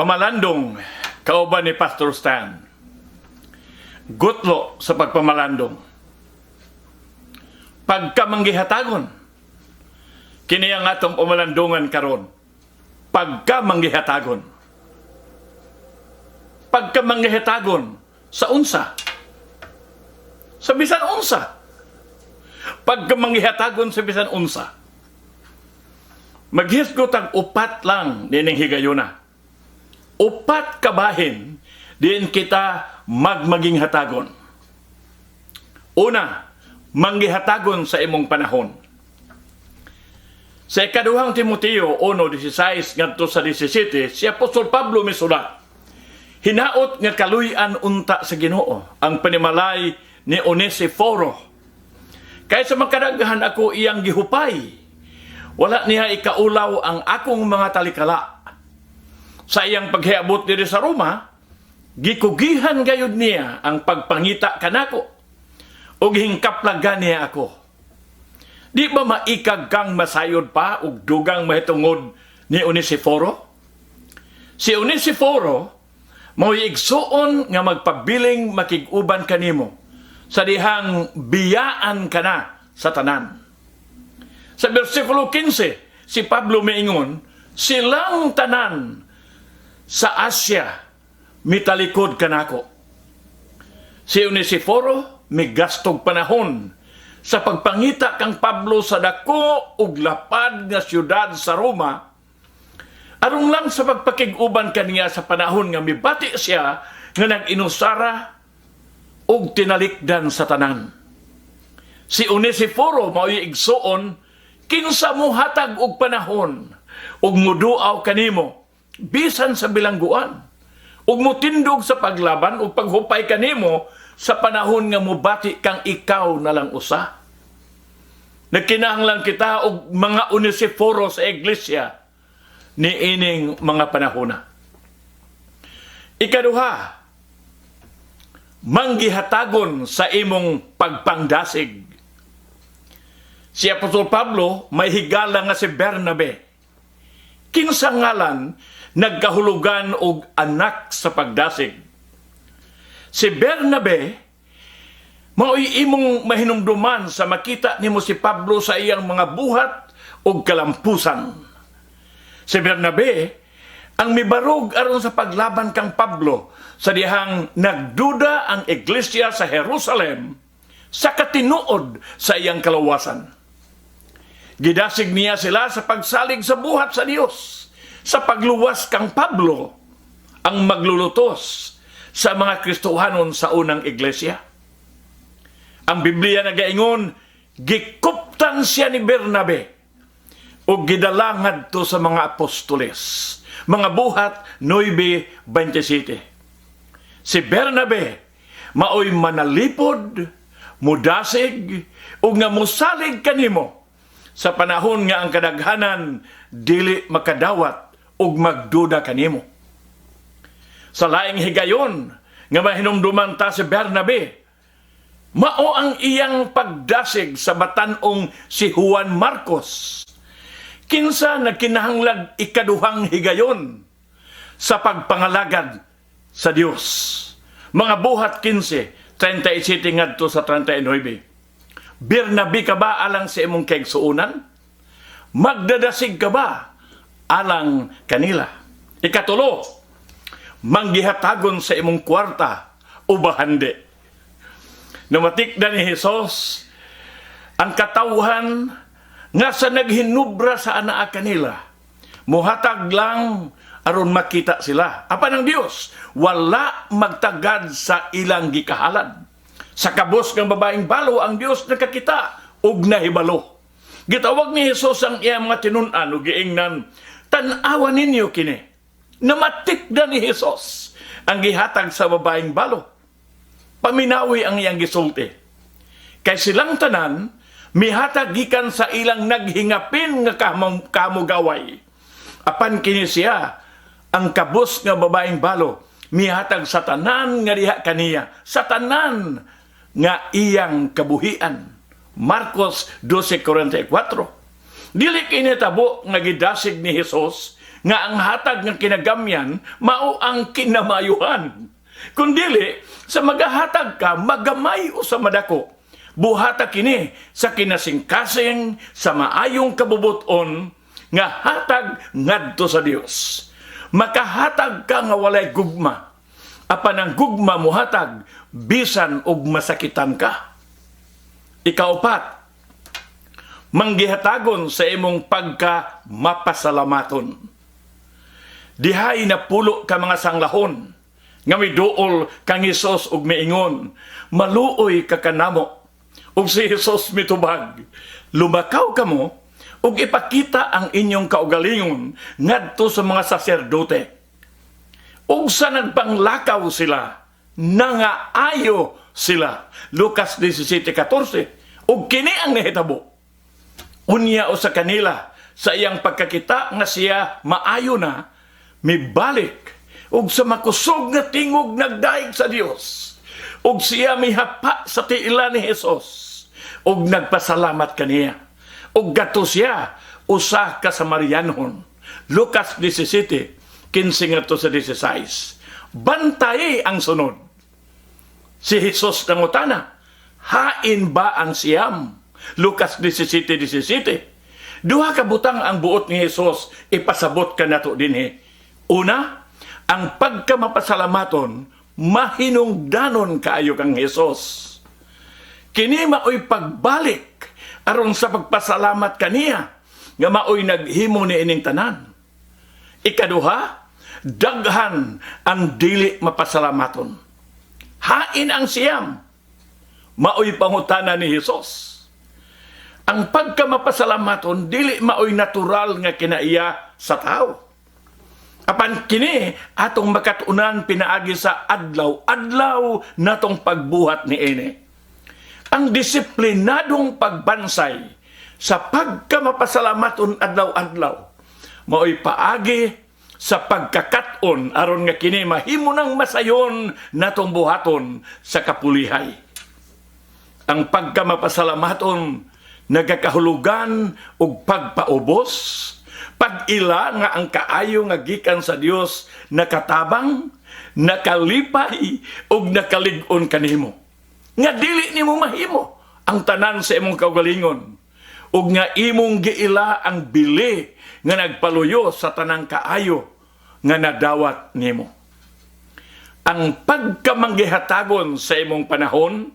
Pamalandong, kauban ni Pastor Stan. Gutlo sa pagpamalandong. Pagkamanggihatagon, kini ang atong pamalandungan karon. Pagkamanggihatagon. Pagkamanggihatagon sa unsa. Sa bisan unsa. Pagkamanggihatagon sa bisan unsa. Maghisgot ang upat lang dining higayuna. Upat kabahin din kita magmaging hatagon. Una, manggihatagon sa imong panahon. Sa ikaduhang Timoteo 1:16 ngadto sa 17, si Apostol Pablo misulat, hinaot nga kaluy-an unta sa Ginoo ang panimalay ni Onesiforo. Kaysa magkadaghan ako iyang gihupay, wala niya ikaulaw ang akong mga talikala. Sa iyang paghiabot diri sa Roma, gikugihan gayud niya ang pagpangita kanako o hingkaplagan niya ako. Di ba maikag kang masayod pa o dugang mahitungod ni Onesiforo? Si Onesiforo mao'y igsuon nga magpabiling makig-uban kanimo sa dihang biyaan ka na sa tanan. Sa versikulo 15, si Pablo maingon, silang tanan sa Asya mitalikod kanako. Si Onesiforo migastog panahon sa pagpangita kang Pablo sa dako ug lapad nga siyudad sa Roma, aron lang sa pagpakig-uban kaniya sa panahon nga mibati siya nga nag-inusara ug tinalikdan sa tanan. Si Onesiforo mao'y igsuon kinsa mo hatag og panahon ug muduaw kanimo bisan sa bilangguan ug motindog sa paglaban ug paghupay kanimo sa panahon nga mubati kang ikaw na lang usa. Nagkinahanglan kita og mga Onesiforo sa iglesia ni ining mga panahona. Ikaduha, manggihatagon sa imong pagpangdasig. Si Apostol Pablo may higala nga si Bernabe. Kinsa ngalan nagkahulugan og anak sa pagdasig. Si Bernabe mao'y imong mahinumduman sa makita nimo si Pablo sa iyang mga buhat ug kalampusan. Si Bernabe ang mibarog aron sa paglaban kang Pablo sa dihang nagduda ang iglesia sa Jerusalem sa katinuod sa iyang kalawasan. Gidasig niya sila sa pagsalig sa buhat sa Dios, sa pagluwas kang Pablo ang maglulutos sa mga Kristohanon sa unang iglesia. Ang Biblia nagaingon, gikuptan siya ni Bernabe o gidalangad to sa mga apostoles. Mga buhat 9:27. Si Bernabe maoy manalipod, mudasig, o nga musalig kanimo sa panahon nga ang kadaghanan dili makadawat ug magduda kanimo. Sa laing higayon nga mahinumduman ta si Bernabe, mao ang iyang pagdasig sa batanong si Juan Marcos. Kinsa nagkinahanglag ikaduhang higayon sa pagpangalagad sa Dios. Mga buhat 15:37 ngadto sa 39. Bernabe ka ba alang sa imong kaigsuonan? Magdadasig ka ba alang kanila? Ikatulo, manggihatagon sa imong kwarta o bahande. Namatikdan ni Jesus ang katawhan nga sa naghinubra sa anaa kanila, muhatag lang aron makita sila. Apan ang Dios, wala magtagad sa ilang gikahalad. Sa kabos ng babaeng balo, ang Dios nakakita ug nahibalo. Gitawag ni Jesus ang iyang mga tinun-an ug giingnan, tan-awa ninyo kini. Namatikdan ni Jesus ang gihatag sa babaeng balo. Paminawi ang iyang gisulti. Kay silang tanan, mihatag gikan sa ilang naghingapin nga kamugaway. Apan kini siya, ang kabos nga babaeng balo, mihatag sa tanan nga diha kaniya, sa tanan nga iyang kabuhian. Marcos 12:44. Dili kini tabo nga gidasig ni Jesus nga ang hatag ng kinagamyan mao ang kinamayuhan. Kundili sa magahatag ka magamay o sa madako, buhata kini sa kinasingkasing sa maayong kabubuton nga hatag ngadto sa Dios. Makahatag ka nga walay gugma, apan ang gugma mo hatag bisan og masakitan ka. Ikaupat, manggihatagon sa imong pagka mapasalamaton. Dihay na pulo ka mga sanglahon nga miduol kang Hesus og miingon, maluoy ka kanamo. Ug si Hesus mitubag, lumakaw kamo ug ipakita ang inyong kaugalingon ngadto sa mga saserdote. Ug sa nagpanglakaw sila, nangaayo sila. Lucas 17:14. Ug kini ang nahitabo. Unya o sa kanila, sa iyang pagkakita nga siya maayo na, mibalik ug sa makusog na tingog nagdaig sa Dios. Ug siya mihapa sa tiila ni Hesus ug nagpasalamat kaniya. Ug gato siya usa ka Samarianhon. Lucas 17:15 ngadto sa 16. Bantay ang sunod. Si Hesus nangutana, hain ba ang siyam? Lucas 17:17. Duha ka butang ang buot ni Hesus, ipasabot ka nato dinhi. Una, ang pagkamapasalamaton, mahinungdanon kaayo kang Hesus. Kini maoy pagbalik aron sa pagpasalamat kaniya nga maoy naghimo ni ining tanan. Ikaduha, daghan ang dili mapasalamaton. Hain ang siyam, maoy pangutana ni Hesus. Ang pagkamapasalamaton dili maoy natural nga kinaiya sa tao. Apan kini atong makatunan pinaagi sa adlaw natong pagbuhat ni ini. Ang disiplinadong pagbansay sa pagkamapasalamaton adlaw-adlaw maoy paagi sa pagkakaton aron nga kini mahimo nang masayon natong buhaton sa kapulihay. Ang pagkamapasalamaton nagakahulugan og pagpaubos, pag-ila nga ang kaayo nga gikan sa Dios nakatabang, nakalipay ug nakalig-on kanimo. Nga dili nimo mahimo ang tanan sa imong kaugalingon ug nga imong giila ang bili nga nagpaluyo sa tanang kaayo nga nadawat nimo. Ang pagkamanggihatagon sa imong panahon,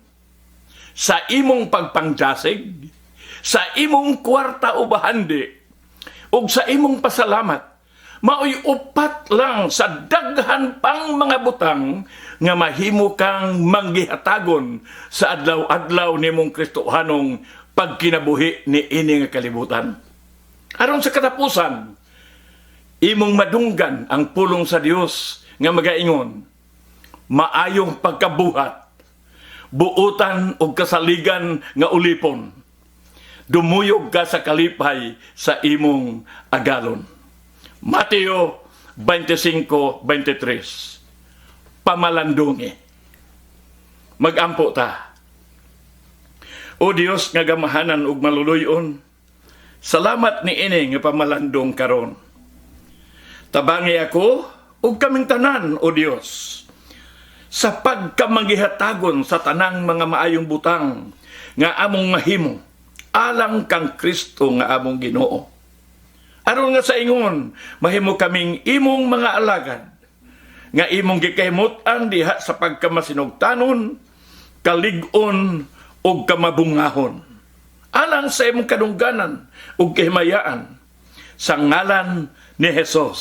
sa imong pagpangdasig, sa imong kwarta o bahandi, ug sa imong pasalamat, maoy upat lang sa daghan pang mga butang nga mahimo kang manggihatagon sa adlaw-adlaw nimong Kristohanong pagkinabuhi ni ini nga kalibutan. Aron sa katapusan, imong madunggan ang pulong sa Dios nga magaingon, maayong pagkabuhat, buutan og kasaligan nga ulipon, dumuyog ka sa kalipay sa imong agalon. Mateo 25:23. Pamalandungi. Magampo ta. O Dios nga gamahanan ug maluluyon, salamat ni ini nga pamalandong karon. Tabangi ako ug kaming tanan, o Dios, sa pagkamanggihatagon sa tanang mga maayong butang nga among mahimo alang kang Kristo nga among Ginoo. Aron nga sa ingon, mahimo kaming imong mga alagad, nga imong gikahimut-an diha sa pagkamasinugtanon, kalig-on, o kamabungahon. Alang sa imong kadungganan o kahimayaan, sa ngalan ni Hesus.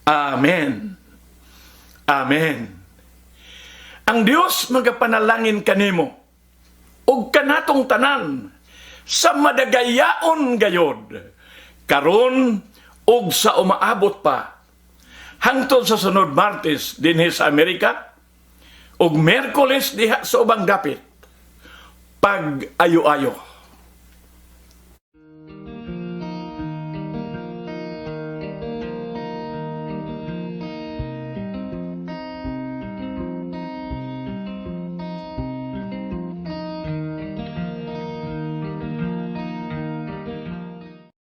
Amen. Amen. Ang Dios magapanalangin kanimo, ug kanatong tanan, sa madagayaon gayod, karon ug sa umaabot pa, hangtod sa sunod Martes dinhi sa Amerika, ug Miyerkules diha sa ubang dapit, pag-ayo-ayo.